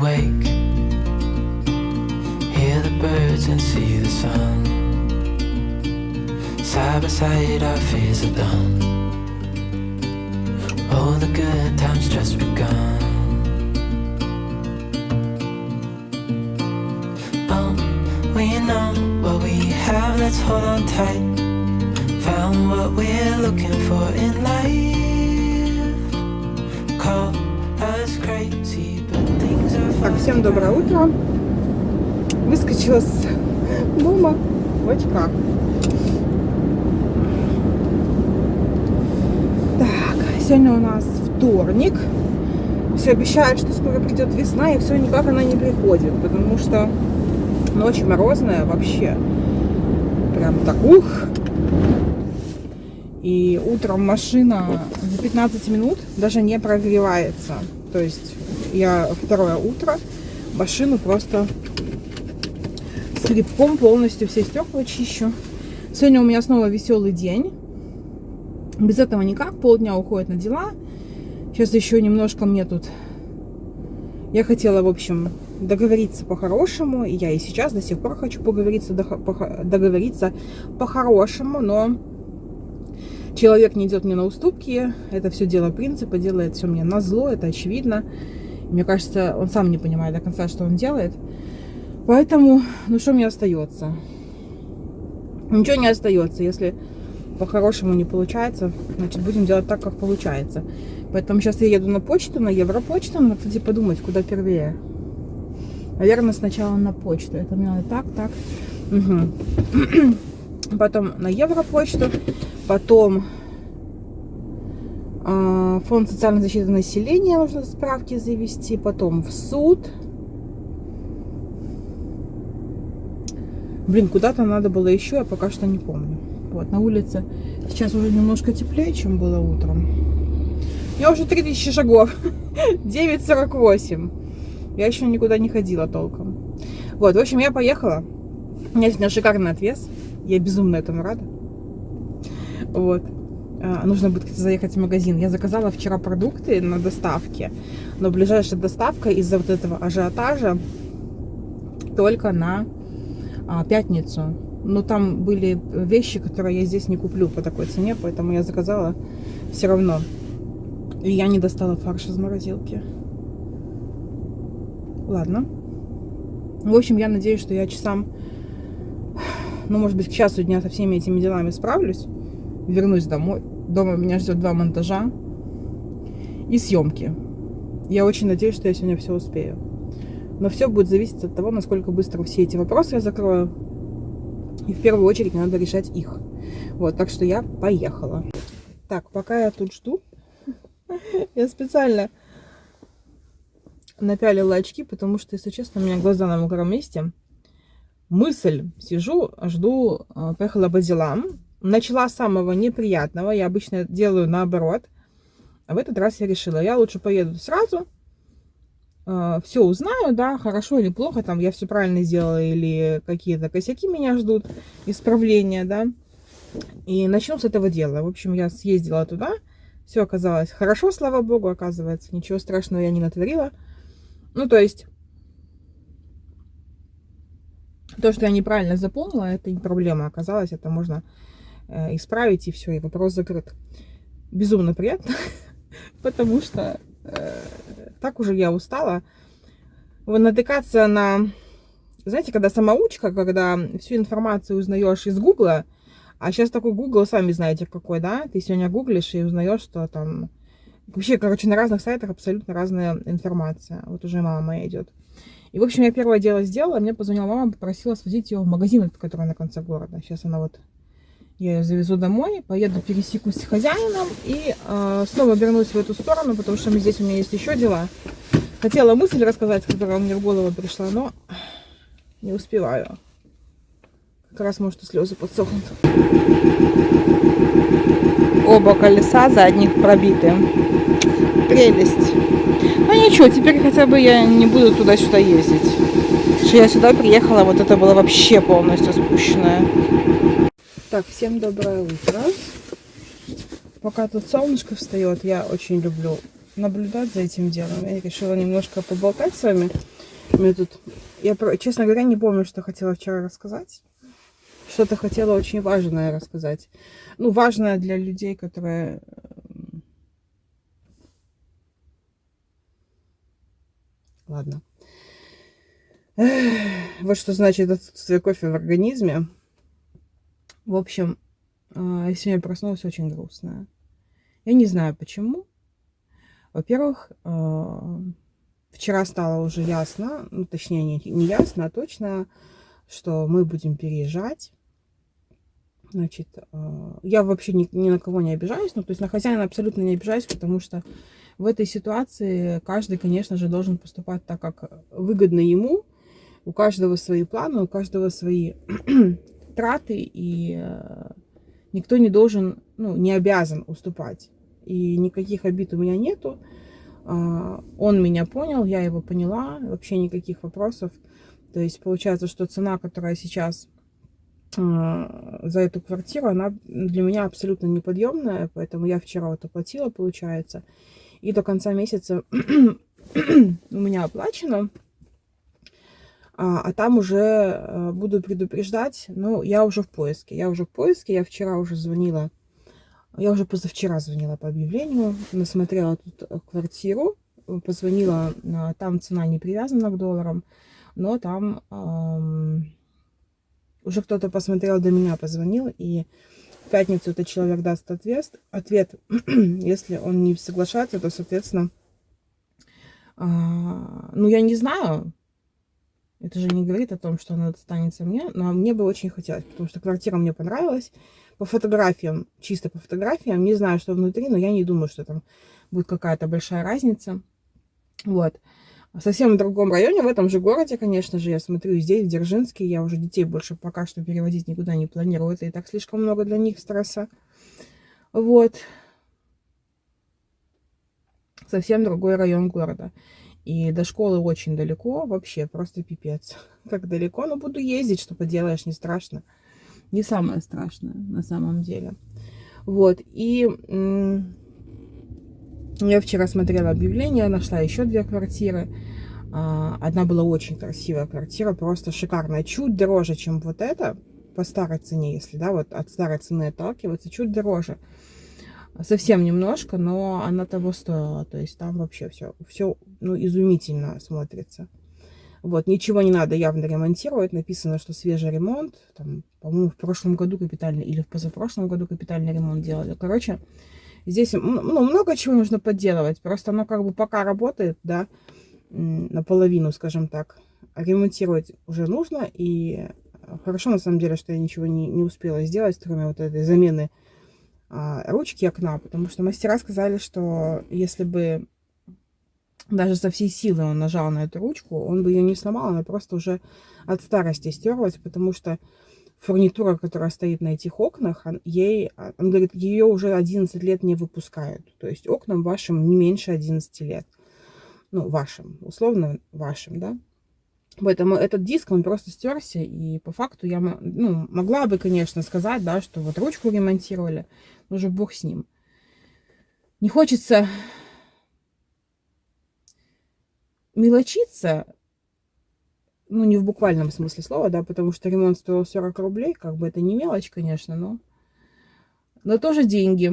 wake, hear the birds and see the sun. Side by side our fears are done. All the good times just begun. We know what we have, let's hold on tight. Found what we're looking for in life. Call us crazy, but things are fine. Так, всем доброе утро. Выскочила с дома в очках. Так, сегодня у нас вторник. Все обещают, что скоро придет весна, и все никак она не приходит, потому что ночь морозная вообще. Прям так ух. И утром машина за 15 минут даже не прогревается. То есть я второе утро машину просто скребком полностью все стекла чищу. Сегодня у меня снова веселый день. Без этого никак. Полдня уходит на дела. Сейчас еще немножко мне тут... Я хотела, в общем, договориться по-хорошему. И я и сейчас до сих пор хочу договориться по-хорошему. Но человек не идет мне на уступки. Это все дело принципа. Делает все мне назло. Это очевидно. Мне кажется, он сам не понимает до конца, что он делает. Поэтому, ну что мне остается? Ничего не остается. Если по-хорошему не получается, значит, будем делать так, как получается. Поэтому сейчас я еду на почту, на Европочту. Надо, кстати, подумать, куда первее. Наверное, сначала на почту. Это мне надо так. Угу. Потом на Европочту. Потом фонд социальной защиты населения. Нужно справки завести. Потом в суд. Блин, куда-то надо было еще, я пока что не помню. Вот, на улице сейчас уже немножко теплее, чем было утром. У меня уже 3000 шагов. 9:48. Я еще никуда не ходила толком. Вот, в общем, я поехала. У меня сегодня шикарный отвес. Я безумно этому рада. Вот. Нужно будет заехать в магазин. Я заказала вчера продукты на доставке. Но ближайшая доставка из-за вот этого ажиотажа только на пятницу. Но там были вещи, которые я здесь не куплю по такой цене, поэтому я заказала все равно. И я не достала фарш из морозилки. Ладно. В общем, я надеюсь, что я часам, ну, может быть, к часу дня со всеми этими делами справлюсь. Вернусь домой. Дома меня ждет 2 монтажа и съемки. Я очень надеюсь, что я сегодня все успею. Но все будет зависеть от того, насколько быстро все эти вопросы я закрою. И в первую очередь надо решать их. Вот, так что я поехала. Так, пока я тут жду, я специально напялила очки, потому что, если честно, у меня глаза на мокром месте. Мысль. Сижу, жду, поехала по делам. Начала с самого неприятного. Я обычно делаю наоборот. А в этот раз я решила, я лучше поеду сразу. Все узнаю, да, хорошо или плохо, там я все правильно сделала или какие-то косяки меня ждут, исправления, да. И начну с этого дела. В общем, я съездила туда. Все оказалось хорошо, слава богу, оказывается. Ничего страшного я не натворила. Ну, то есть, то, что я неправильно заполнила, это не проблема оказалось. Это можно исправить, и все, и вопрос закрыт. Безумно приятно, потому что так уже я устала натыкаться на... Знаете, когда самоучка, когда всю информацию узнаешь из Гугла, а сейчас такой Google, сами знаете какой, да? Ты сегодня гуглишь и узнаешь, что там... Вообще, короче, на разных сайтах абсолютно разная информация. Вот уже мама моя идет. И, в общем, я первое дело сделала. Мне позвонила мама, попросила свозить ее в магазин, который на конце города. Сейчас она вот... Я ее завезу домой, поеду, пересекусь с хозяином и снова вернусь в эту сторону, потому что здесь у меня есть еще дела. Хотела мысль рассказать, которая мне в голову пришла, но не успеваю. Как раз, может, и слезы подсохнут. Оба колеса задних пробиты. Прелесть. Ну ничего, теперь хотя бы я не буду туда-сюда ездить. Что я сюда приехала, вот это было вообще полностью спущенное. Так, всем доброе утро. Пока тут солнышко встает, я очень люблю наблюдать за этим делом. Я решила немножко поболтать с вами. Мне тут... Я, честно говоря, не помню, что хотела вчера рассказать. Что-то хотела очень важное рассказать. Ну, важное для людей, которые... Ладно. Вот что значит отсутствие кофе в организме. В общем, я сегодня проснулась очень грустная. Я не знаю почему. Во-первых, вчера стало уже ясно, ну, точнее, не ясно, а точно, что мы будем переезжать. Значит, я вообще ни на кого не обижаюсь, ну, то есть на хозяина абсолютно не обижаюсь, потому что в этой ситуации каждый, конечно же, должен поступать так, как выгодно ему. У каждого свои планы, у каждого свои траты, и никто не должен, ну, не обязан уступать. И никаких обид у меня нету. Он меня понял, я его поняла, вообще никаких вопросов. То есть получается, что цена, которая сейчас за эту квартиру, она для меня абсолютно неподъемная, поэтому я вчера вот оплатила, получается, и до конца месяца у меня оплачено, а там уже буду предупреждать, ну, я уже в поиске, я вчера уже звонила, я уже позавчера звонила по объявлению, насмотрела тут квартиру, позвонила, там цена не привязана к долларам, но там уже кто-то посмотрел до меня, позвонил, и в пятницу этот человек даст ответ. Если он не соглашается, то, соответственно, ну, я не знаю, это же не говорит о том, что она достанется мне, но мне бы очень хотелось, потому что квартира мне понравилась. По фотографиям, чисто по фотографиям, не знаю, что внутри, но я не думаю, что там будет какая-то большая разница. Вот. Совсем в другом районе, в этом же городе, конечно же, я смотрю здесь, в Дзержинске. Я уже детей больше пока что переводить никуда не планирую. Это и так слишком много для них стресса. Вот. Совсем другой район города. И до школы очень далеко, вообще просто пипец. Как далеко, но буду ездить, что поделаешь, не страшно. Не самое страшное на самом деле. Вот, и я вчера смотрела объявление, нашла еще 2 квартиры. Одна была очень красивая квартира, просто шикарная, чуть дороже, чем вот эта, по старой цене, если, да, вот от старой цены отталкиваться, чуть дороже. Совсем немножко, но она того стоила. То есть там вообще все ну, изумительно смотрится. Вот, ничего не надо явно ремонтировать. Написано, что свежий ремонт. Там, по-моему, в прошлом году капитальный или в позапрошлом году капитальный ремонт делали. Короче, здесь ну, много чего нужно подделывать. Просто оно как бы пока работает, да, наполовину, скажем так. А ремонтировать уже нужно. И хорошо, на самом деле, что я ничего не успела сделать, кроме вот этой замены ручки окна, потому что мастера сказали, что если бы даже со всей силы он нажал на эту ручку, он бы ее не сломал, она просто уже от старости стерлась, потому что фурнитура, которая стоит на этих окнах, он говорит, ее уже 11 лет не выпускают. То есть окнам вашим не меньше 11 лет. Ну, вашим, условно вашим, да. Поэтому этот диск, он просто стерся, и по факту я, ну, могла бы, конечно, сказать, да, что вот ручку ремонтировали, но уже бог с ним. Не хочется мелочиться, ну, не в буквальном смысле слова, да, потому что ремонт стоил 40 рублей, как бы это не мелочь, конечно, но тоже деньги.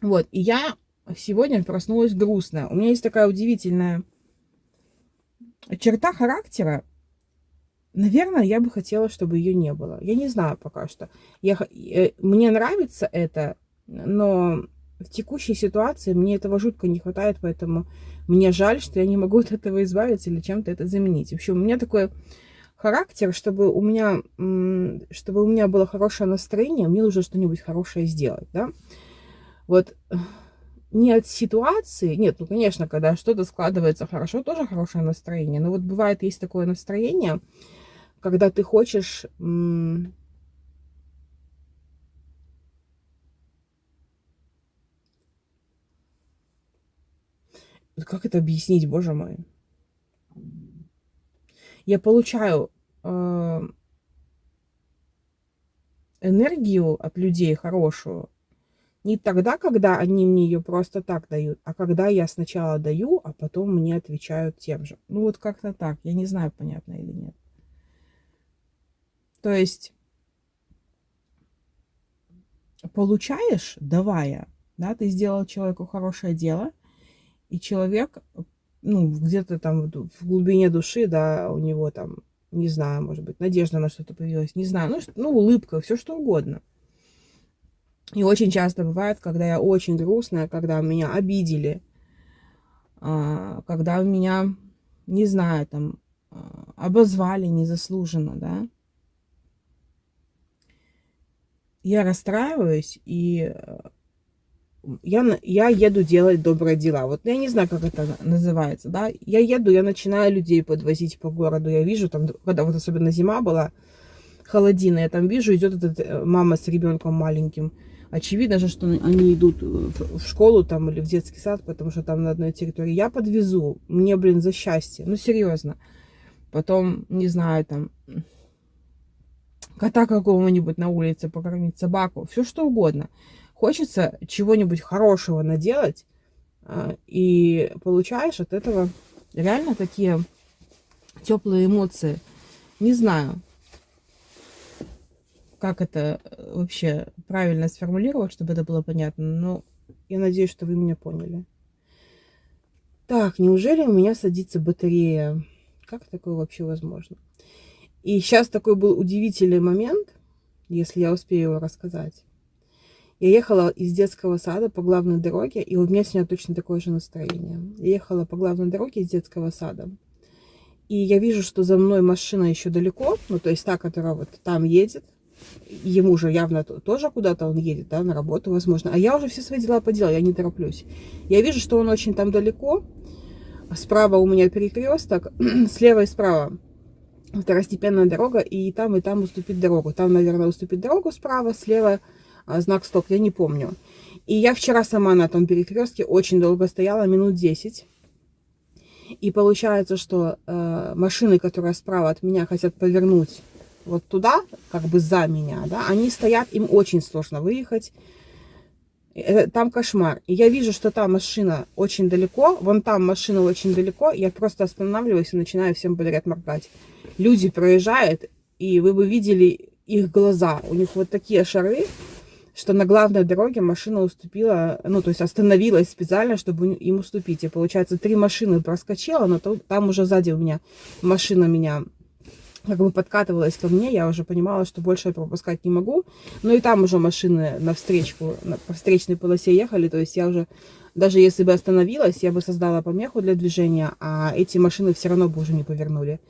Вот, и я сегодня проснулась грустная. У меня есть такая удивительная черта характера. Наверное, я бы хотела, чтобы ее не было. Я не знаю пока что. Мне нравится это, но в текущей ситуации мне этого жутко не хватает, поэтому мне жаль, что я не могу от этого избавиться или чем-то это заменить. В общем, у меня такой характер, чтобы у меня было хорошее настроение, мне нужно что-нибудь хорошее сделать, да. Вот не от ситуации, нет, ну, конечно, когда что-то складывается хорошо, тоже хорошее настроение, но вот бывает, есть такое настроение, когда ты хочешь как это объяснить, боже мой? Я получаю энергию от людей хорошую, Не тогда, когда они мне ее просто так дают, а когда я сначала даю, а потом мне отвечают тем же. Ну вот как-то так. Я не знаю, понятно или нет. То есть получаешь, давая, да, ты сделал человеку хорошее дело, и человек, ну, где-то там в глубине души, да, у него там, не знаю, может быть, надежда на что-то появилась, не знаю, ну улыбка, все что угодно. И очень часто бывает, когда я очень грустная, когда меня обидели, когда меня, не знаю, там, обозвали незаслуженно, да, я расстраиваюсь, и я еду делать добрые дела. Вот я не знаю, как это называется, да. Я еду, я начинаю людей подвозить по городу. Я вижу там, когда вот особенно зима была, холодина, я там вижу, идет мама с ребенком маленьким. Очевидно же, что они идут в школу там или в детский сад, потому что там на одной территории. Я подвезу. Мне, блин, за счастье. Ну, серьезно. Потом, не знаю, там, кота какого-нибудь на улице покормить, собаку, все что угодно. Хочется чего-нибудь хорошего наделать, и получаешь от этого реально такие теплые эмоции. Не знаю, как это вообще правильно сформулировать, чтобы это было понятно, но я надеюсь, что вы меня поняли. Так, неужели у меня садится батарея? Как такое вообще возможно? И сейчас такой был удивительный момент, если я успею его рассказать. Я ехала из детского сада по главной дороге, и у меня сегодня точно такое же настроение. Я ехала по главной дороге из детского сада, и я вижу, что за мной машина еще далеко, ну, то есть та, которая вот там едет, ему же явно тоже куда-то он едет, да, на работу, возможно. А я уже все свои дела поделала, я не тороплюсь. Я вижу, что он очень там далеко. Справа у меня перекресток, слева и справа второстепенная дорога, и там уступить дорогу. Там, наверное, уступить дорогу справа, слева знак стоп, я не помню. И я вчера сама на том перекрестке очень долго стояла, минут 10. И получается, что машины, которые справа от меня хотят повернуть вот туда, как бы за меня, да, они стоят, им очень сложно выехать. Там кошмар. И я вижу, что там машина очень далеко, вон там машина очень далеко, я просто останавливаюсь и начинаю всем подряд моргать. Люди проезжают, и вы бы видели их глаза. У них вот такие шары, что на главной дороге машина уступила, ну, то есть остановилась специально, чтобы им уступить. И получается, 3 машины проскочила, но там уже сзади у меня машина меня как бы подкатывалась ко мне, я уже понимала, что больше я пропускать не могу. Ну и там уже машины по встречной полосе ехали, то есть я уже, даже если бы остановилась, я бы создала помеху для движения, а эти машины все равно бы уже не повернули.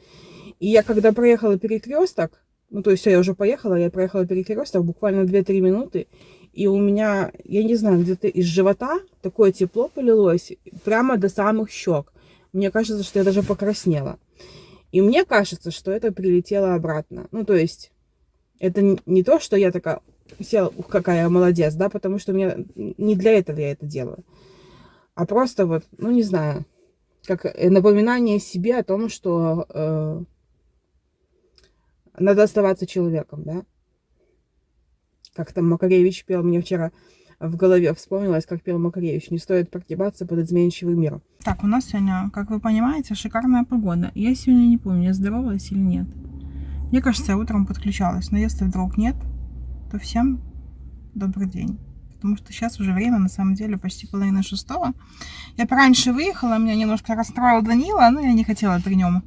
И я когда проехала перекресток, ну, то есть все, я уже поехала, я проехала перекресток буквально 2-3 минуты, и у меня, я не знаю, где-то из живота такое тепло полилось прямо до самых щек. Мне кажется, что я даже покраснела. И мне кажется, что это прилетело обратно. Ну, то есть, это не то, что я такая села, ух, какая я молодец, да, потому что не для этого я это делаю. А просто вот, ну, не знаю, как напоминание себе о том, что надо оставаться человеком, да. Как там Макаревич пел, мне вчера в голове вспомнилось, как пел Макаревич. Не стоит прогибаться под изменчивый мир. Так, у нас сегодня, как вы понимаете, шикарная погода. Я сегодня не помню, я здоровалась или нет. Мне кажется, я утром подключалась, но если вдруг нет, то всем добрый день. Потому что сейчас уже время, на самом деле, почти 5:30. Я пораньше выехала, меня немножко расстроил Данила, но я не хотела при нем.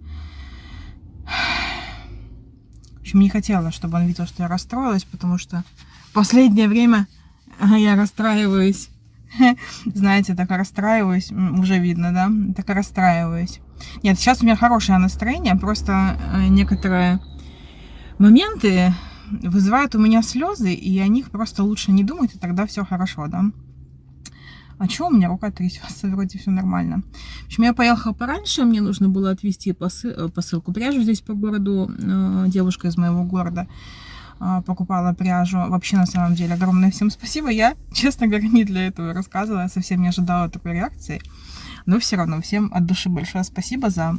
В общем, не хотела, чтобы он видел, что я расстроилась, потому что в последнее время я расстраиваюсь. Знаете, так расстраиваюсь. Уже видно, да? Так расстраиваюсь. Нет, сейчас у меня хорошее настроение. Просто некоторые моменты вызывают у меня слезы, и о них просто лучше не думать, и тогда все хорошо, да? А что у меня рука трясется? Вроде все нормально. В общем, я поехала пораньше. Мне нужно было отвезти посылку пряжу здесь по городу. Девушка из моего города покупала пряжу. Вообще, на самом деле, огромное всем спасибо. Я, честно говоря, не для этого рассказывала. Я совсем не ожидала такой реакции. Но все равно всем от души большое спасибо за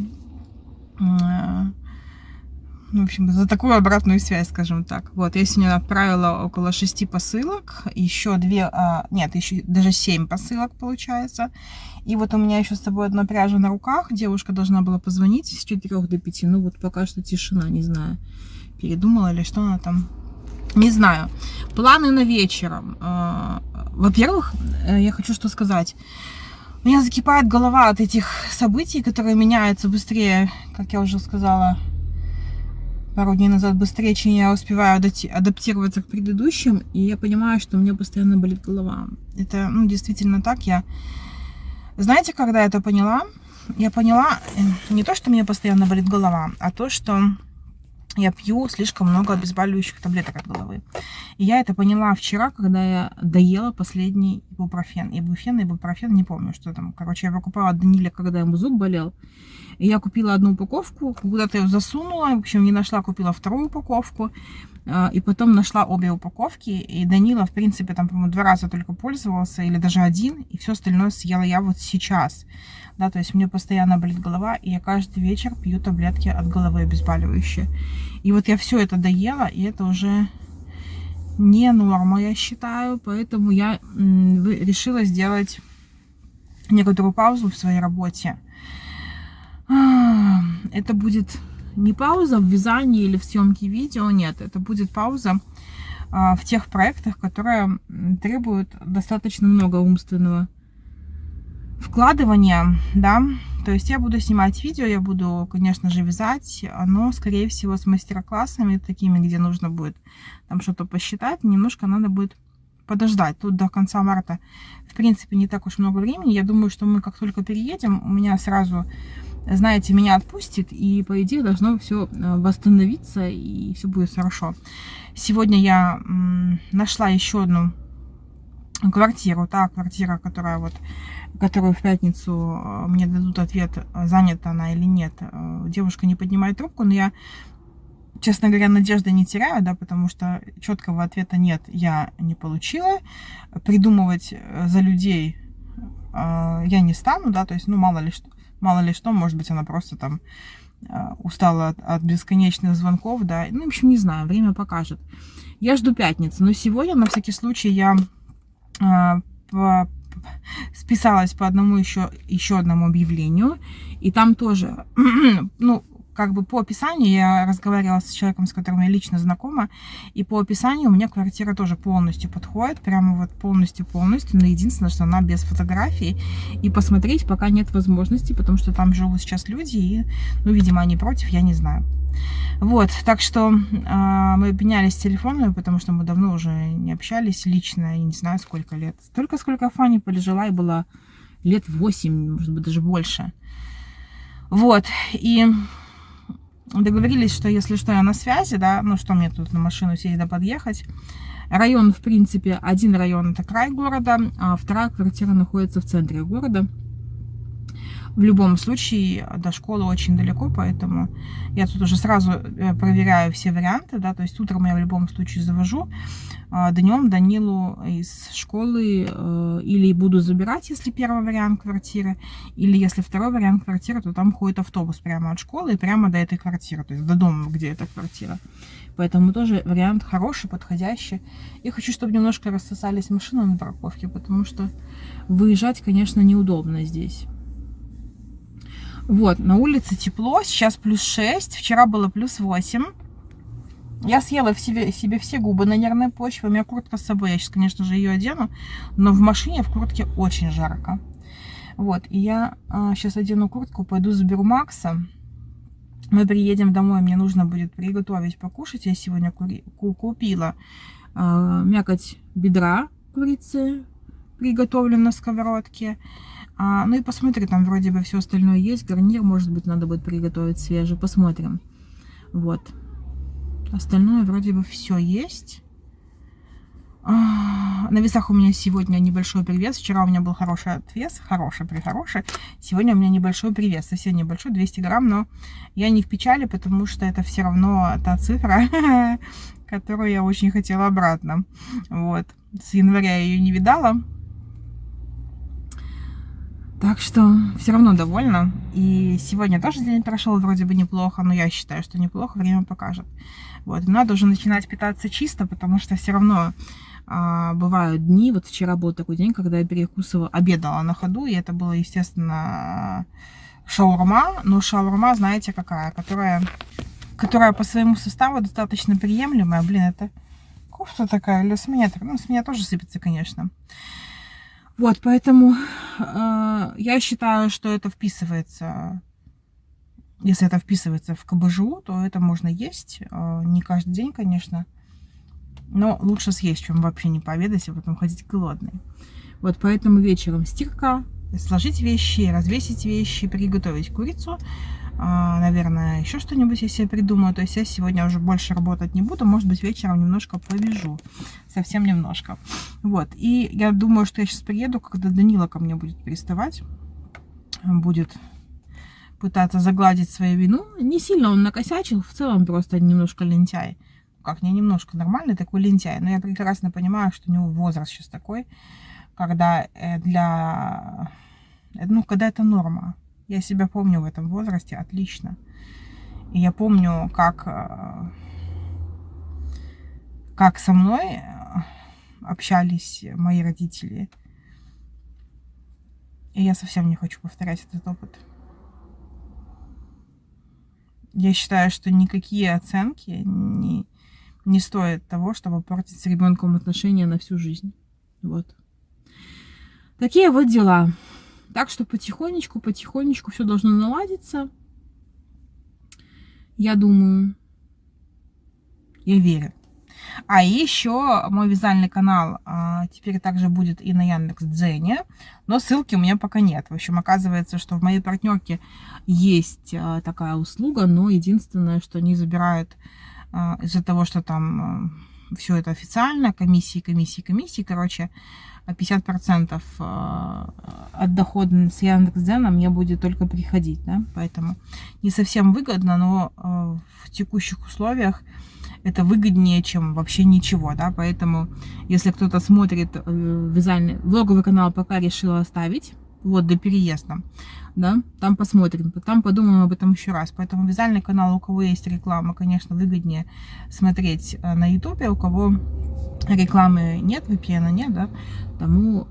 В общем, за такую обратную связь, скажем так. Вот, я сегодня отправила около 6 посылок, еще 2, нет, еще даже 7 посылок получается. И вот у меня еще с собой одна пряжа на руках. Девушка должна была позвонить с 4 до 5. Ну вот пока что тишина, не знаю, передумала или что она там. Не знаю. Планы на вечер. Во-первых, я хочу что сказать. У меня закипает голова от этих событий, которые меняются быстрее, как я уже сказала пару дней назад, быстрее, чем я успеваю адаптироваться к предыдущим. И я понимаю, что у меня постоянно болит голова. Это, ну, действительно так. Знаете, когда я это поняла? Я поняла не то, что мне постоянно болит голова, а то, что я пью слишком много обезболивающих таблеток от головы. И я это поняла вчера, когда я доела последний ибупрофен. Ибупрофен, не помню, что там. Короче, я покупала от Даниля, когда ему зуб болел. И я купила одну упаковку, куда-то ее засунула, в общем, не нашла, купила вторую упаковку. И потом нашла обе упаковки. И Данила, в принципе, там, по-моему, 2 раза только пользовался, или даже 1. И все остальное съела я вот сейчас. Да, то есть мне постоянно болит голова, и я каждый вечер пью таблетки от головы обезболивающие. И вот я все это доела, и это уже не норма, я считаю. Поэтому я решила сделать некоторую паузу в своей работе. Это будет не пауза в вязании или в съемке видео, нет. Это будет пауза в тех проектах, которые требуют достаточно много умственного вкладывания, да. То есть я буду снимать видео, я буду, конечно же, вязать, но, скорее всего, с мастер-классами такими, где нужно будет там что-то посчитать, немножко надо будет подождать. Тут до конца марта, в принципе, не так уж много времени. Я думаю, что мы как только переедем, у меня сразу, знаете, меня отпустит, и, по идее, должно все восстановиться, и все будет хорошо. Сегодня я нашла еще одну квартиру, та квартира, которую в пятницу мне дадут ответ, занята она или нет. Девушка не поднимает трубку, но я, честно говоря, надежды не теряю, да, потому что четкого ответа нет, я не получила. Придумывать за людей я не стану, да, то есть, ну, мало ли что, может быть, она просто там устала от бесконечных звонков, да, ну, в общем, не знаю, время покажет. Я жду пятницы, но сегодня, на всякий случай, я списалась по еще одному объявлению, и там тоже, ну, как бы по описанию, я разговаривала с человеком, с которым я лично знакома, и по описанию у меня квартира тоже полностью подходит, прямо вот полностью, но единственное, что она без фотографий, и посмотреть пока нет возможности, потому что там живут сейчас люди, и, ну, видимо, они против, я не знаю. Вот, так что мы обменялись телефонами, потому что мы давно уже не общались лично, я не знаю, сколько лет. Столько, сколько Фанни полежала, и было лет 8, может быть, даже больше. Вот, и договорились, что если что, я на связи, да, ну что мне тут на машину сесть да подъехать. Район, в принципе, один район это край города, а вторая квартира находится в центре города. В любом случае, до школы очень далеко, поэтому я тут уже сразу проверяю все варианты, да, то есть утром я в любом случае завожу, днем Данилу из школы или буду забирать, если первый вариант квартиры, или если второй вариант квартиры, то там ходит автобус прямо от школы и прямо до этой квартиры, то есть до дома, где эта квартира. Поэтому тоже вариант хороший, подходящий. И хочу, чтобы немножко рассосались машины на парковке, потому что выезжать, конечно, неудобно здесь. Вот, на улице тепло, сейчас +6, вчера было +8. Я съела себе все губы на нервной почве, у меня куртка с собой, я сейчас, конечно же, ее одену, но в машине, в куртке очень жарко. Вот, и я сейчас одену куртку, пойду заберу Макса. Мы приедем домой, мне нужно будет приготовить покушать. Я сегодня купила мякоть бедра курицы, приготовлю на сковородке. Ну и посмотрим, там вроде бы все остальное есть. Гарнир, может быть, надо будет приготовить свежий. Посмотрим. Вот. Остальное вроде бы все есть. На весах у меня сегодня небольшой привес. Вчера у меня был хороший отвес. Хороший. Сегодня у меня небольшой привес. Совсем небольшой, 200 грамм. Но я не в печали, потому что это все равно та цифра, которую я очень хотела обратно. Вот. С января я ее не видала. Так что все равно довольна. И сегодня тоже день прошел вроде бы неплохо, но я считаю, что неплохо, время покажет. Вот, надо уже начинать питаться чисто, потому что все равно бывают дни, вот вчера был такой день, когда я обедала на ходу, и это было, естественно, шаурма, но шаурма, знаете, какая, которая по своему составу достаточно приемлемая. Блин, это кофта такая, или с меня, ну, с меня тоже сыпется, конечно. Вот, поэтому я считаю, что это вписывается, если это вписывается в КБЖУ, то это можно есть, не каждый день, конечно, но лучше съесть, чем вообще не пообедать, а потом ходить голодный. Вот, поэтому вечером стирка, сложить вещи, развесить вещи, приготовить курицу, наверное, еще что-нибудь я себе придумаю. То есть я сегодня уже больше работать не буду. Может быть, вечером немножко повяжу. Совсем немножко. Вот. И я думаю, что я сейчас приеду, когда Данила ко мне будет приставать. Будет пытаться загладить свою вину. Не сильно он накосячил. В целом просто немножко лентяй. Как не немножко, нормальный такой лентяй. Но я прекрасно понимаю, что у него возраст сейчас такой, когда когда это норма. Я себя помню в этом возрасте отлично. И я помню, как со мной общались мои родители. И я совсем не хочу повторять этот опыт. Я считаю, что никакие оценки не стоят того, чтобы портить с ребенком отношения на всю жизнь. Вот. Такие вот дела. Так что потихонечку все должно наладиться. Я думаю, я верю. А еще мой вязальный канал теперь также будет и на Яндекс.Дзене, но ссылки у меня пока нет. В общем, оказывается, что в моей партнерке есть такая услуга, но единственное, что они забирают из-за того, что там все это официально, комиссии, короче, 50% от дохода с Яндекс.Дзена мне будет только приходить, да, поэтому не совсем выгодно, но в текущих условиях это выгоднее, чем вообще ничего, да, поэтому если кто-то смотрит влоговый канал, пока решила оставить, вот, до переезда, да, там посмотрим, там подумаем об этом еще раз, поэтому вязальный канал, у кого есть реклама, конечно, выгоднее смотреть на ютубе, у кого рекламы нет, VPN нет, да, тому,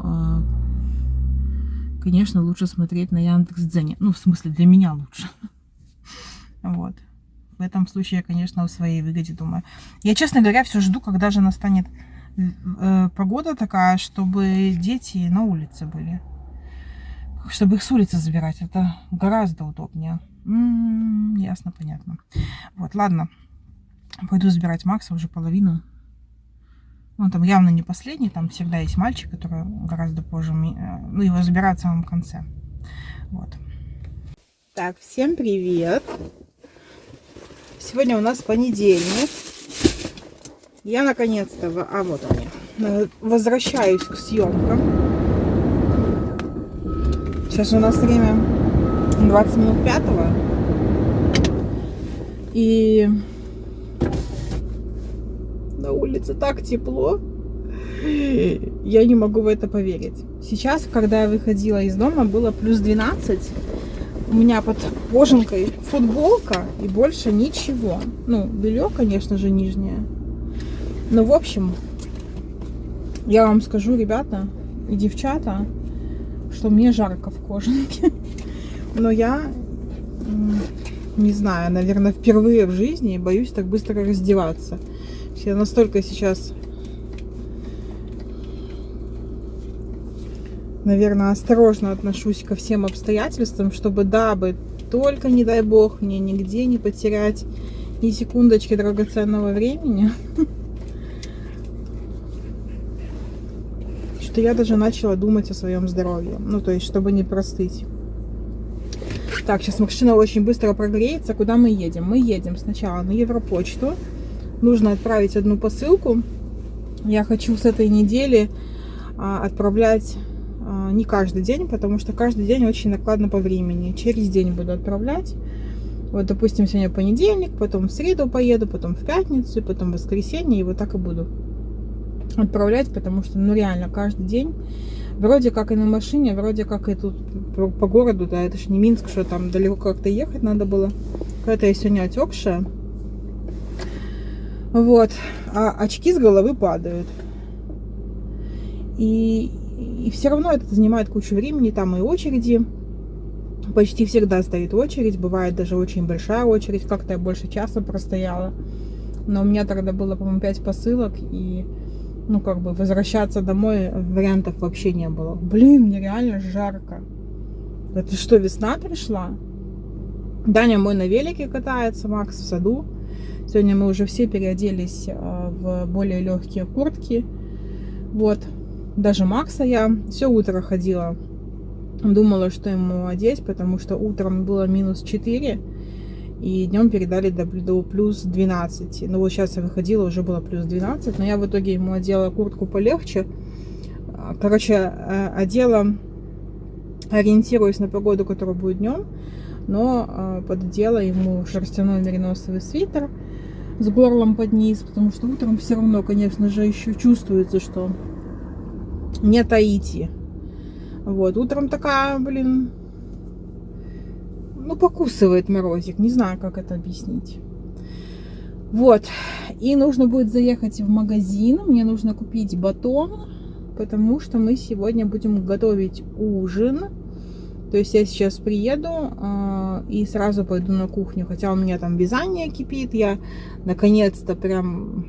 конечно, лучше смотреть на Яндекс.Дзене, ну, в смысле, для меня лучше, вот. В этом случае я, конечно, о своей выгоде думаю. Я, честно говоря, все жду, когда же настанет погода такая, чтобы дети на улице были. Чтобы их с улицы забирать. Это гораздо удобнее. Ясно, понятно. Вот, ладно. Пойду забирать Макса, уже половина. Он там явно не последний. Там всегда есть мальчик, который гораздо позже. Ну, его забирают в самом конце. Вот. Так, всем привет. Сегодня у нас понедельник. Я наконец-то, вот они, возвращаюсь к съемкам. Сейчас у нас время 20 минут 5. И на улице так тепло. Я не могу в это поверить. Сейчас, когда я выходила из дома, было плюс 12. У меня под кожанкой футболка и больше ничего. Ну, белье, конечно же, нижнее. Но, в общем, я вам скажу, ребята и девчата, что мне жарко в кожанке. Но я, не знаю, наверное, впервые в жизни боюсь так быстро раздеваться. Я настолько сейчас, наверное, осторожно отношусь ко всем обстоятельствам, чтобы, дабы только, не дай бог, мне нигде не потерять ни секундочки драгоценного времени, что я даже начала думать о своем здоровье. Ну, то есть, чтобы не простыть. Так, сейчас машина очень быстро прогреется. Куда мы едем? Мы едем сначала на Европочту. Нужно отправить одну посылку. Я хочу с этой недели отправлять не каждый день, потому что каждый день очень накладно по времени. Через день буду отправлять. Вот, допустим, сегодня понедельник, потом в среду поеду, потом в пятницу, потом в воскресенье. И вот так и буду отправлять, потому что, ну, реально, каждый день Вроде как и на машине, вроде как и тут по городу, да, это ж не Минск, что там далеко как-то ехать надо было. Какая-то я сегодня отекшая. Вот. А очки с головы падают. И все равно это занимает кучу времени, там и очереди. Почти всегда стоит очередь, бывает даже очень большая очередь. Как-то я больше часа простояла. Но у меня тогда было, по-моему, 5 посылок, и, ну, как бы, возвращаться домой вариантов вообще не было. Блин, мне реально жарко. Это что, весна пришла? Даня мой на велике катается, Макс в саду. Сегодня мы уже все переоделись в более легкие куртки. Вот. Даже Макса я все утро ходила. Думала, что ему одеть, потому что утром было -4. И днем передали до плюс 12. Ну вот сейчас я выходила, уже было плюс 12. Но я в итоге ему одела куртку полегче. Короче, одела, ориентируясь на погоду, которая будет днем. Но поддела ему шерстяной мериносовый свитер с горлом под низ. Потому что утром все равно, конечно же, еще чувствуется, что не Таити. Вот, утром такая, блин... Ну, покусывает морозик. Не знаю, как это объяснить. Вот. И нужно будет заехать в магазин. Мне нужно купить батон, потому что мы сегодня будем готовить ужин. То есть я сейчас приеду и сразу пойду на кухню. Хотя у меня там вязание кипит. Я наконец-то прям...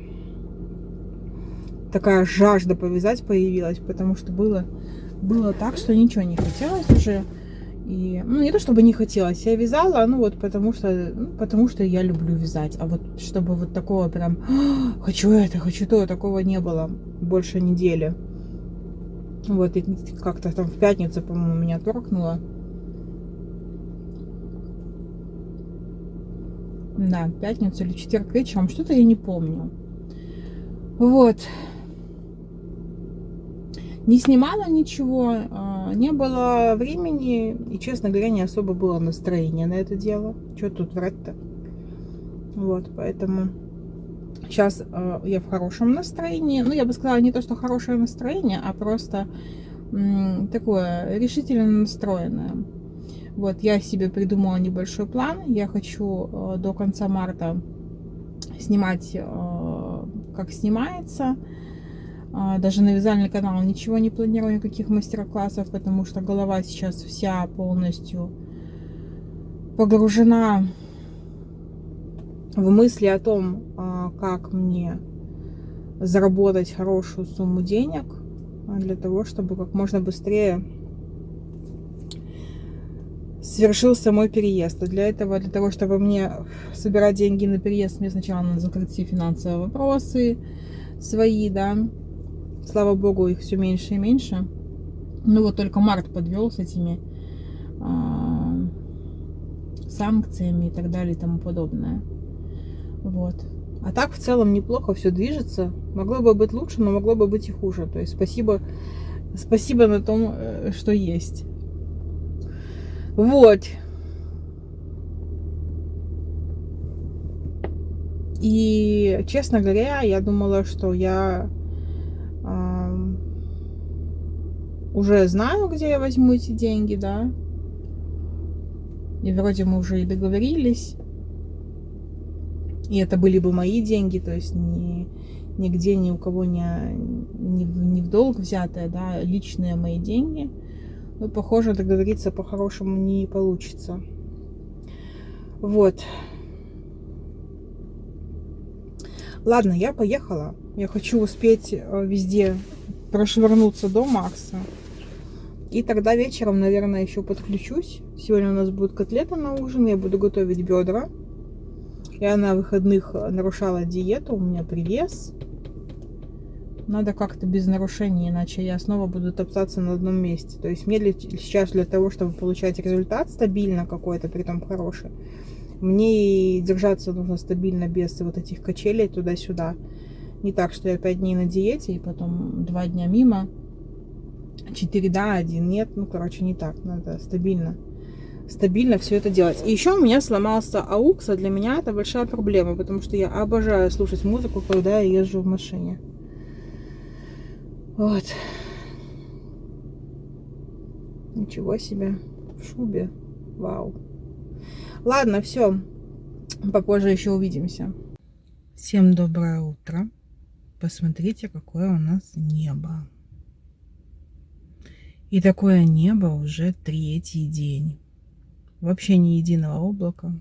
Такая жажда повязать появилась, потому что было так, что ничего не хотелось уже. И, ну, не то чтобы не хотелось, я вязала, ну вот потому что я люблю вязать. А вот чтобы вот такого прям хочу это, хочу то, такого не было больше недели. Вот, и как-то там в пятницу, по-моему, меня торкнуло. Да, пятницу или четверг вечером, что-то я не помню. Вот. Не снимала ничего, не было времени, и, честно говоря, не особо было настроения на это дело. Что тут врать-то? Вот, поэтому сейчас я в хорошем настроении. Ну, я бы сказала, не то, что хорошее настроение, а просто такое решительно настроенное. Вот, я себе придумала небольшой план. Я хочу до конца марта снимать, как снимается. Даже на вязальный канал ничего не планирую, никаких мастер-классов, потому что голова сейчас вся полностью погружена в мысли о том, как мне заработать хорошую сумму денег для того, чтобы как можно быстрее свершился мой переезд. И для того, чтобы мне собирать деньги на переезд, мне сначала надо закрыть все финансовые вопросы свои, да. Слава богу, их все меньше и меньше. Ну вот только март подвел с этими санкциями и так далее и тому подобное. Вот. А так в целом неплохо все движется. Могло бы быть лучше, но могло бы быть и хуже. То есть спасибо на том, что есть. Вот. И, честно говоря, я думала, что я уже знаю, где я возьму эти деньги, да. И вроде мы уже и договорились. И это были бы мои деньги, то есть нигде ни у кого не в долг взятые, да, личные мои деньги. Но, похоже, договориться по-хорошему не получится. Вот. Ладно, я поехала. Я хочу успеть везде прошвырнуться до Макса. И тогда вечером, наверное, еще подключусь. Сегодня у нас будет котлета на ужин. Я буду готовить бедра. Я на выходных нарушала диету. У меня привес. Надо как-то без нарушений, иначе я снова буду топтаться на одном месте. То есть мне сейчас для того, чтобы получать результат стабильно какой-то, притом хороший, мне и держаться нужно стабильно без вот этих качелей туда-сюда. Не так, что я 5 дней на диете и потом 2 дня мимо. 4 да, 1 нет. Ну, короче, не так. Надо стабильно все это делать. И еще у меня сломался AUX, а для меня это большая проблема, потому что я обожаю слушать музыку, когда я езжу в машине. Вот. Ничего себе. В шубе. Вау. Ладно, все. Попозже еще увидимся. Всем доброе утро. Посмотрите, какое у нас небо. И такое небо уже третий день. Вообще ни единого облака.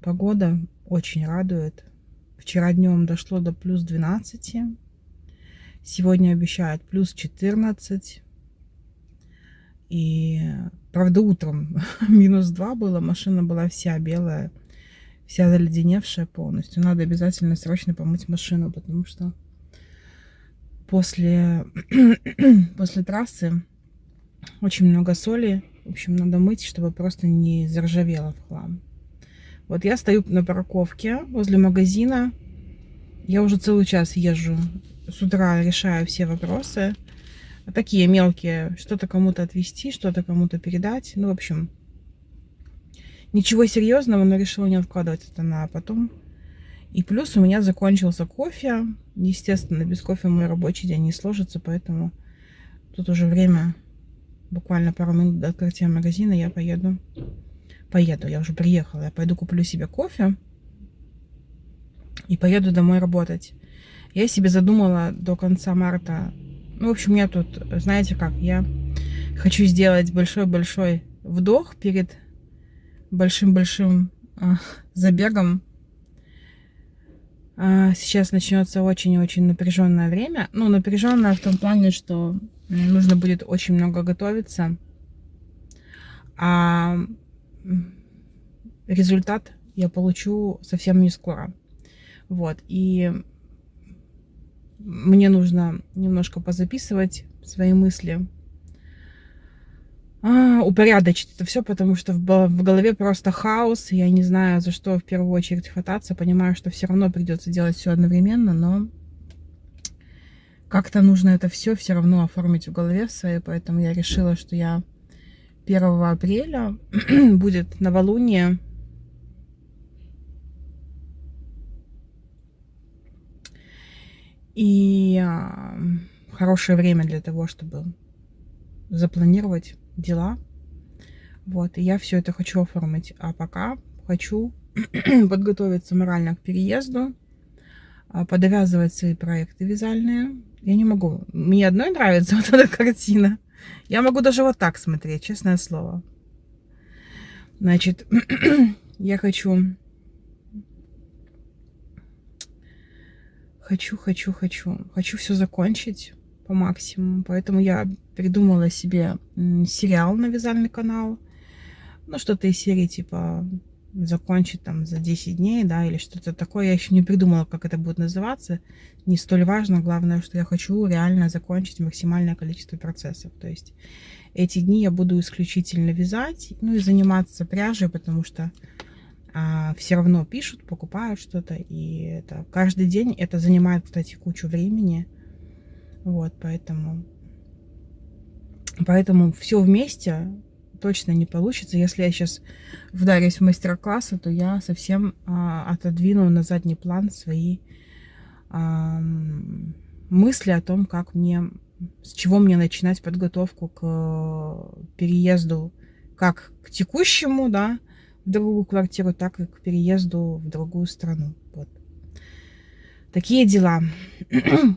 Погода очень радует. Вчера днем дошло до плюс 12. Сегодня обещают плюс 14. И, правда, утром минус 2 было. Машина была вся белая, вся заледеневшая полностью. Надо обязательно срочно помыть машину, потому что после трассы очень много соли. В общем, надо мыть, чтобы просто не заржавело в хлам. Вот я стою на парковке возле магазина. Я уже целый час езжу. С утра решаю все вопросы. Такие мелкие. Что-то кому-то отвезти, что-то кому-то передать. Ну, в общем, ничего серьезного, но решила не откладывать это на потом. И плюс у меня закончился кофе. Естественно, без кофе мой рабочий день не сложится, поэтому тут уже время, буквально пару минут до открытия магазина, я поеду, я уже приехала, я пойду куплю себе кофе и поеду домой работать. Я себе задумала до конца марта, ну, в общем, я тут, знаете как, я хочу сделать большой-большой вдох перед большим-большим забегом. Сейчас начнется очень-очень напряженное время. Ну, напряженное в том плане, что нужно будет очень много готовиться. А результат я получу совсем не скоро. Вот. И мне нужно немножко позаписывать свои мысли. Упорядочить это все, потому что в голове просто хаос. Я не знаю, за что в первую очередь хвататься. Понимаю, что все равно придется делать все одновременно, но как-то нужно это все равно оформить в голове своей. Поэтому я решила, что я 1 апреля будет новолуние. И хорошее время для того, чтобы запланировать дела. Вот, и я все это хочу оформить. А пока хочу подготовиться морально к переезду, подовязывать свои проекты вязальные. Я не могу. Мне одной нравится вот эта картина. Я могу даже вот так смотреть, честное слово. Значит, я хочу все закончить по максимуму. Поэтому я придумала себе сериал на вязальный канал. Ну, что-то из серии типа закончить там за 10 дней, да, или что-то такое. Я еще не придумала, как это будет называться. Не столь важно. Главное, что я хочу реально закончить максимальное количество процессов. То есть эти дни я буду исключительно вязать, ну и заниматься пряжей, потому что все равно пишут, покупают что-то. И это каждый день это занимает, кстати, кучу времени. Вот, поэтому все вместе точно не получится. Если я сейчас вдарюсь в мастер-классы, то я совсем отодвину на задний план свои мысли о том, с чего мне начинать подготовку к переезду, как к текущему, да, в другую квартиру, так и к переезду в другую страну. Вот. Такие дела.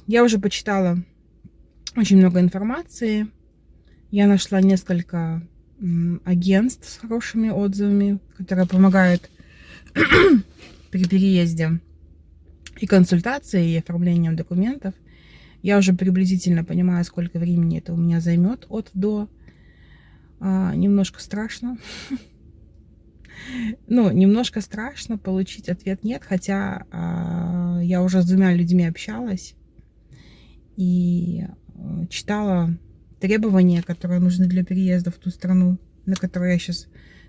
Я уже почитала очень много информации. Я нашла несколько агентств с хорошими отзывами, которые помогают при переезде и консультации, и оформлением документов. Я уже приблизительно понимаю, сколько времени это у меня займет от до. Немножко страшно. Ну, немножко страшно, получить ответ нет, хотя я уже с 2 людьми общалась и читала требования, которые нужны для переезда в ту страну, на которую я сейчас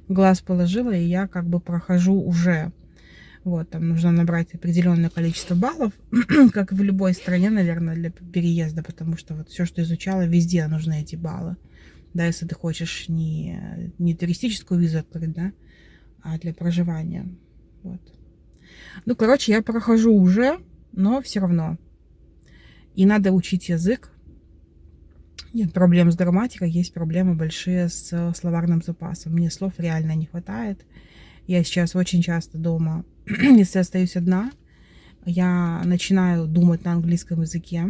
глаз положила, и я как бы прохожу уже. Вот, там нужно набрать определенное количество баллов, как в любой стране, наверное, для переезда, потому что вот все, что изучала, везде нужны эти баллы. Да, если ты хочешь не туристическую визу открыть, да, а для проживания. Вот. Ну, короче, я прохожу уже, но все равно. И надо учить язык. Нет проблем с грамматикой, есть проблемы большие с словарным запасом. Мне слов реально не хватает. Я сейчас очень часто дома, если остаюсь одна, я начинаю думать на английском языке.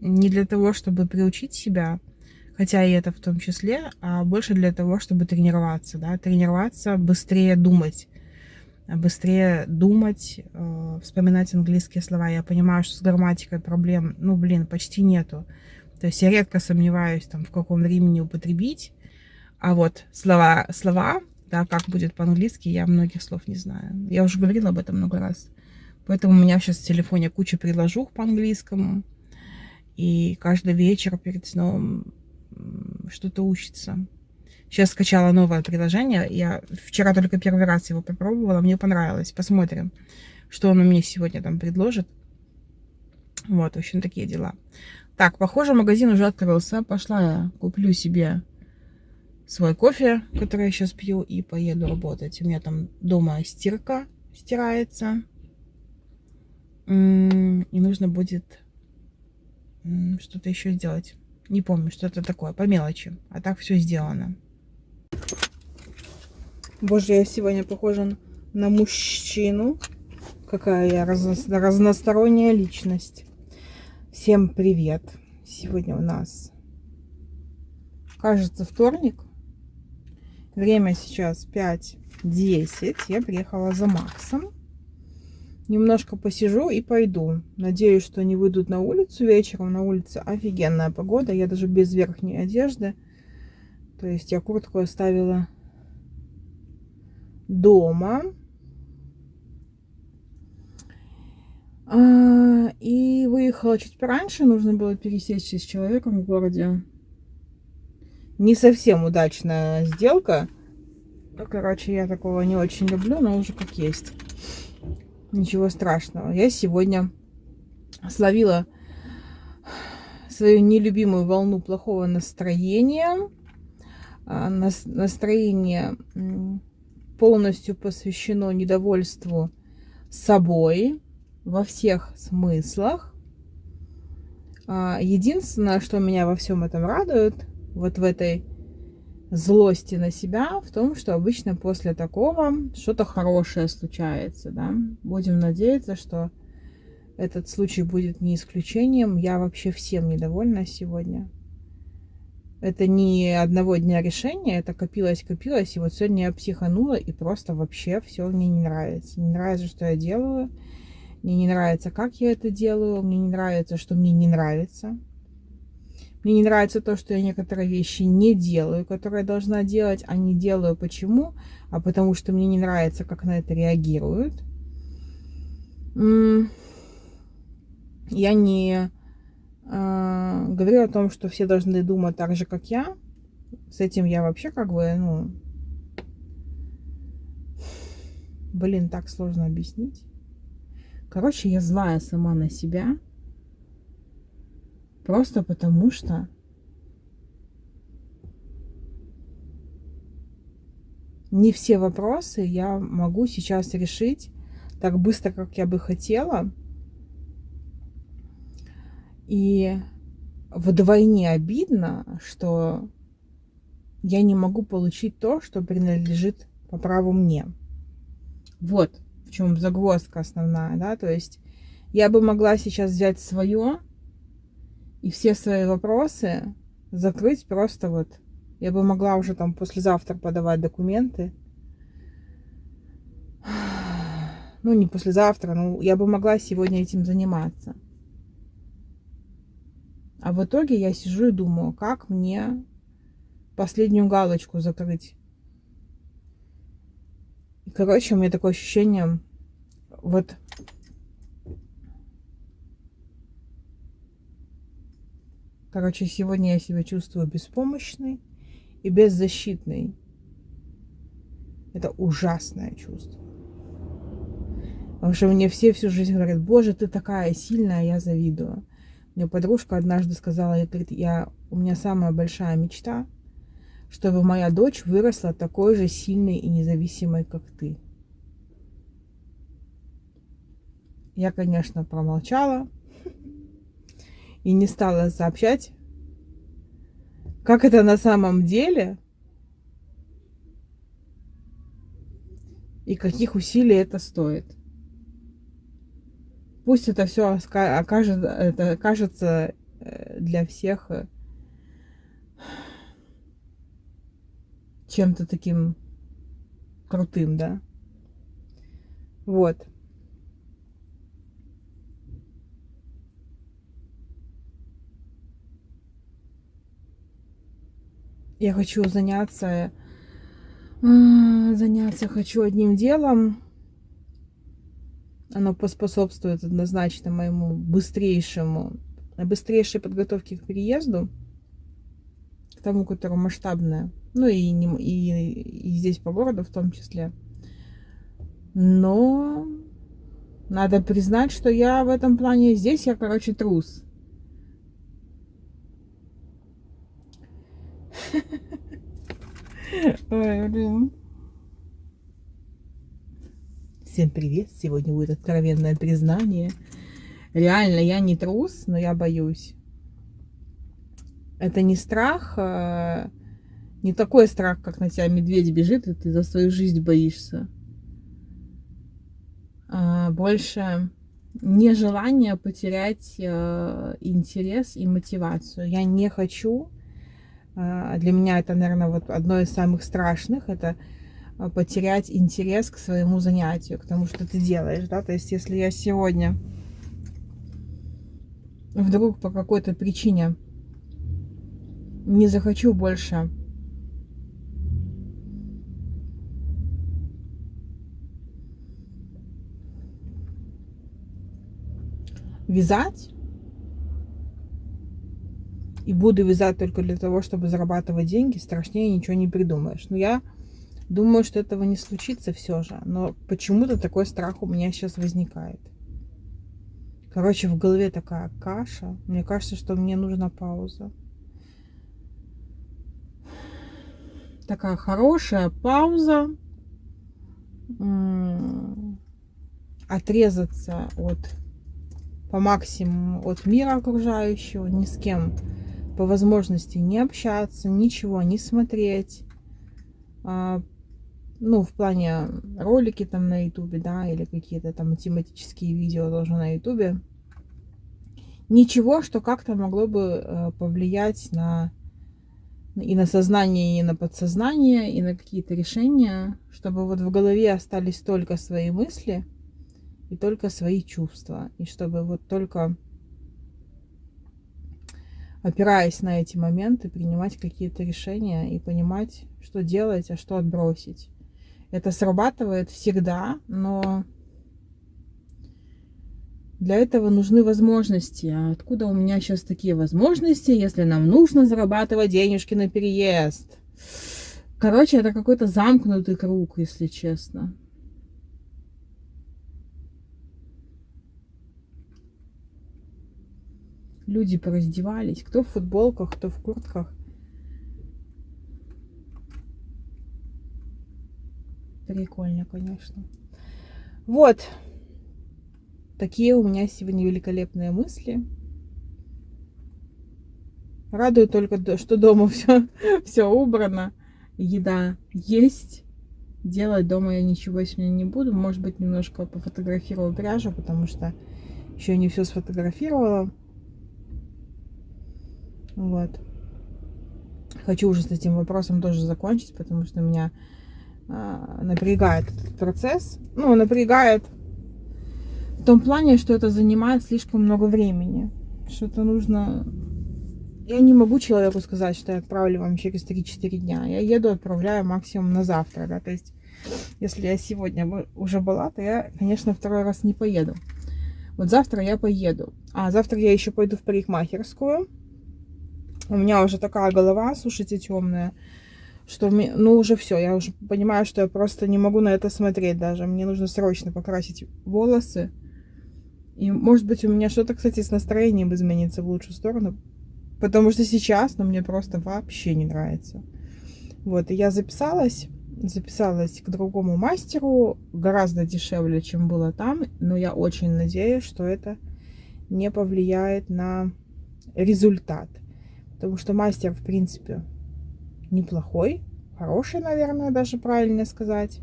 Не для того, чтобы приучить себя, хотя и это в том числе, а больше для того, чтобы тренироваться, да, тренироваться, быстрее думать, вспоминать английские слова. Я понимаю, что с грамматикой проблем, ну, блин, почти нету. То есть я редко сомневаюсь, там, в каком времени употребить, а вот слова, да, как будет по-английски, я многих слов не знаю. Я уже говорила об этом много раз. Поэтому у меня сейчас в телефоне куча приложух по английскому. И каждый вечер перед сном что-то учится. Сейчас скачала новое приложение. Я вчера только первый раз его попробовала. Мне понравилось. Посмотрим, что он мне сегодня там предложит. Вот, в общем, такие дела. Так, похоже, магазин уже открылся. Пошла я куплю себе свой кофе, который я сейчас пью, и поеду работать. У меня там дома стирка стирается. И нужно будет что-то еще сделать. Не помню, что это такое, по мелочи. А так все сделано. Боже, я сегодня похожа на мужчину. Какая я разносторонняя личность. Всем привет. Сегодня у нас, кажется, вторник. Время сейчас 5:10. Я приехала за Максом. Немножко посижу и пойду. Надеюсь, что они выйдут на улицу вечером. На улице офигенная погода. Я даже без верхней одежды. То есть я куртку оставила дома. И выехала чуть пораньше. Нужно было пересечься с человеком в городе. Не совсем удачная сделка. Ну, короче, я такого не очень люблю, но уже как есть. Ничего страшного. Я сегодня словила свою нелюбимую волну плохого настроения. Настроение полностью посвящено недовольству собой во всех смыслах. Единственное, что меня во всем этом радует, вот в этой злости на себя, в том, что обычно после такого что-то хорошее случается, да. Будем надеяться, что этот случай будет не исключением. Я вообще всем недовольна сегодня. Это не одного дня решения, это копилось, и вот сегодня я психанула, и просто вообще все мне не нравится. Не нравится, что я делаю, мне не нравится, как я это делаю, мне не нравится, что мне не нравится. Мне не нравится то, что я некоторые вещи не делаю, которые я должна делать, а не делаю. Почему? А потому что мне не нравится, как на это реагируют. Я не говорю о том, что все должны думать так же, как я. С этим я вообще как бы, ну... Блин, так сложно объяснить. Короче, я злая сама на себя. Просто потому что не все вопросы я могу сейчас решить так быстро, как я бы хотела. И вдвойне обидно, что я не могу получить то, что принадлежит по праву мне. Вот в чем загвоздка основная, да, то есть я бы могла сейчас взять свое и все свои вопросы закрыть просто вот. Я бы могла уже там послезавтра подавать документы. Ну, не послезавтра, но я бы могла сегодня этим заниматься. А в итоге я сижу и думаю, как мне последнюю галочку закрыть. И, короче, у меня такое ощущение, вот... Короче, сегодня я себя чувствую беспомощной и беззащитной. Это ужасное чувство. Потому что мне все всю жизнь говорят: боже, ты такая сильная, я завидую. Мне подружка однажды сказала, у меня самая большая мечта, чтобы моя дочь выросла такой же сильной и независимой, как ты. Я, конечно, промолчала и не стала сообщать как это на самом деле и каких усилий это стоит. Пусть это все окажется для всех чем-то таким крутым, да. Вот. Я хочу заняться хочу одним делом. Оно поспособствует однозначно моему быстрейшей подготовке к переезду, к тому, которое масштабное. Ну и здесь по городу в том числе. Но надо признать, что я в этом плане здесь, я, короче, трус. Ой, блин. Всем привет! Сегодня будет откровенное признание. Реально, я не трус, но я боюсь. Это не страх, не такой страх, как на тебя медведь бежит, и ты за свою жизнь боишься. Больше нежелание потерять интерес и мотивацию. Я не хочу. Для меня это, наверное, вот одно из самых страшных. Это потерять интерес к своему занятию, к тому, что ты делаешь, да, то есть если я сегодня вдруг по какой-то причине не захочу больше вязать и буду вязать только для того, чтобы зарабатывать деньги, страшнее ничего не придумаешь. Но я думаю, что этого не случится все же. Но почему-то такой страх у меня сейчас возникает. Короче, в голове такая каша. Мне кажется, что мне нужна пауза. Такая хорошая пауза. Отрезаться по максимуму от мира окружающего. Ни с кем по возможности не общаться, ничего не смотреть. Ну, в плане ролики там на ютубе, да, или какие-то там тематические видео тоже на ютубе. Ничего, что как-то могло бы повлиять и на сознание, и на подсознание, и на какие-то решения, чтобы вот в голове остались только свои мысли и только свои чувства. И чтобы вот только опираясь на эти моменты, принимать какие-то решения и понимать, что делать, а что отбросить. Это срабатывает всегда, но для этого нужны возможности. А откуда у меня сейчас такие возможности, если нам нужно зарабатывать денежки на переезд? Короче, это какой-то замкнутый круг, если честно. Люди пораздевались, кто в футболках, кто в куртках. Прикольно, конечно. Вот. Такие у меня сегодня великолепные мысли. Радует только, что дома все убрано. Еда есть. Делать дома я ничего сегодня не буду. Может быть, немножко пофотографирую пряжу, потому что еще не все сфотографировала. Вот. Хочу уже с этим вопросом тоже закончить, потому что меня напрягает этот процесс. Ну, напрягает в том плане, что это занимает слишком много времени. Что-то нужно... Я не могу человеку сказать, что я отправлю вам через 3-4 дня. Я еду, отправляю максимум на завтра. Да? То есть, если я сегодня уже была, то я, конечно, второй раз не поеду. Вот завтра я поеду. А завтра я еще пойду в парикмахерскую. У меня уже такая голова, слушайте, темная, что ну уже все, я уже понимаю, что я просто не могу на это смотреть даже. Мне нужно срочно покрасить волосы. И может быть у меня что-то, кстати, с настроением изменится в лучшую сторону. Потому что сейчас, ну, мне просто вообще не нравится. Вот, и я записалась к другому мастеру, гораздо дешевле, чем было там. Но я очень надеюсь, что это не повлияет на результат. Потому что мастер, в принципе, неплохой. Хороший, наверное, даже правильно сказать.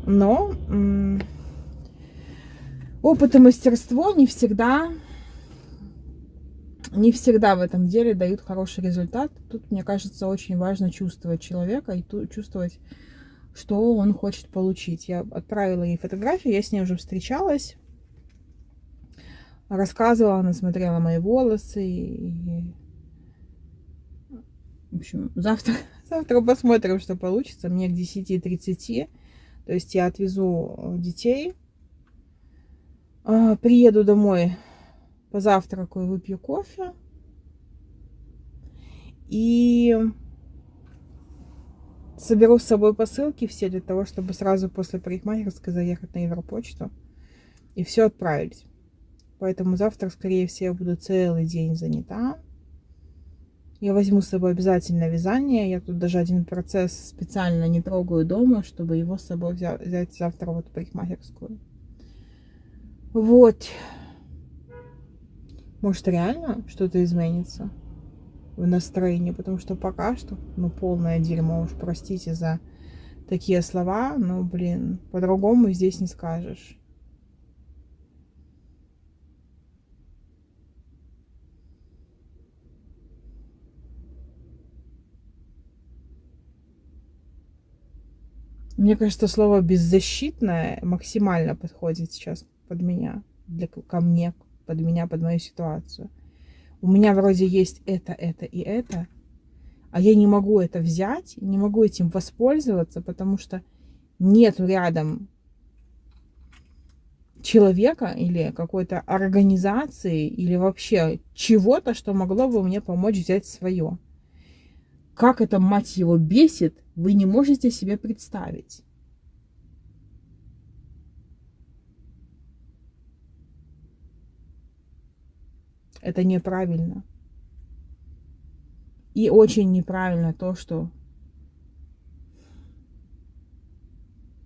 Но опыт и мастерство не всегда в этом деле дают хороший результат. Тут, мне кажется, очень важно чувствовать человека и чувствовать, что он хочет получить. Я отправила ей фотографию, я с ней уже встречалась, рассказывала, она смотрела мои волосы. И... В общем, завтра посмотрим, что получится. Мне к 10:30. То есть я отвезу детей, приеду домой, позавтракаю, выпью кофе. И соберу с собой посылки все для того, чтобы сразу после парикмахерской заехать на Европочту и все отправить. Поэтому завтра, скорее всего, буду целый день занята. Я возьму с собой обязательно вязание. Я тут даже один процесс специально не трогаю дома, чтобы его с собой взять завтра вот в парикмахерскую. Вот. Может, реально что-то изменится в настроении, потому что пока что, полное дерьмо, уж простите за такие слова, но, блин, по-другому здесь не скажешь. Мне кажется, слово «беззащитное» максимально подходит сейчас под меня, ко мне, под меня, под мою ситуацию. У меня вроде есть это и это, а я не могу это взять, не могу этим воспользоваться, потому что нету рядом человека или какой-то организации или вообще чего-то, что могло бы мне помочь взять свое. Как это, мать его, бесит, вы не можете себе представить. Это неправильно. И очень неправильно то, что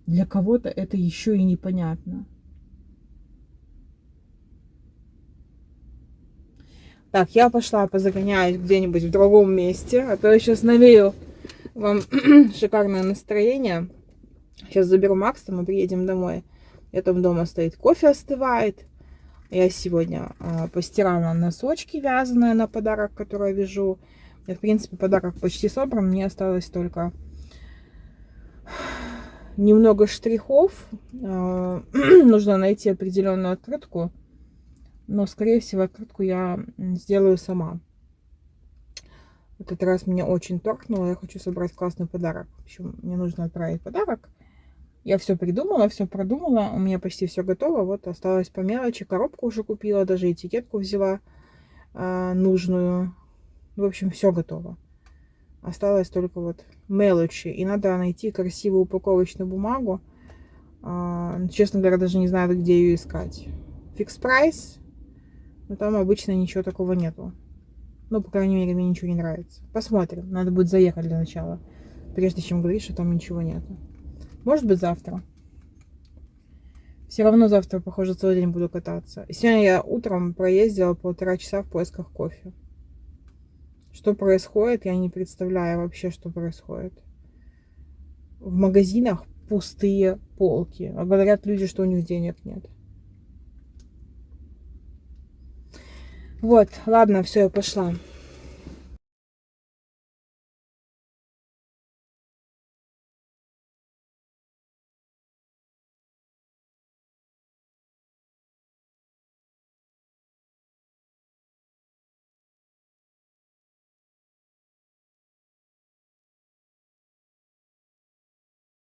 для кого-то это еще и непонятно. Так, я пошла позагоняюсь где-нибудь в другом месте, а то я сейчас навею вам шикарное настроение. Сейчас заберу Макса, мы приедем домой. Я там дома стоит, кофе остывает. Я сегодня постирала носочки вязаные на подарок, который я вяжу. В принципе, подарок почти собран. Мне осталось только немного штрихов. Нужно найти определенную открытку. Но, скорее всего, открытку я сделаю сама. Этот раз меня очень торкнуло. Я хочу собрать классный подарок. В общем, мне нужно отправить подарок. Я все придумала, все продумала. У меня почти все готово. Вот осталось по мелочи. Коробку уже купила, даже этикетку взяла нужную. В общем, все готово. Осталось только вот мелочи. И надо найти красивую упаковочную бумагу. Честно говоря, даже не знаю, где ее искать. Фикс прайс. Но там обычно ничего такого нету. Ну, по крайней мере, мне ничего не нравится. Посмотрим. Надо будет заехать для начала. Прежде чем говорить, что там ничего нету. Может быть, завтра. Все равно завтра, похоже, целый день буду кататься. И сегодня я утром проездила 1,5 часа в поисках кофе. Что происходит, я не представляю вообще, что происходит. В магазинах пустые полки. А говорят люди, что у них денег нет. Вот, ладно, все, я пошла.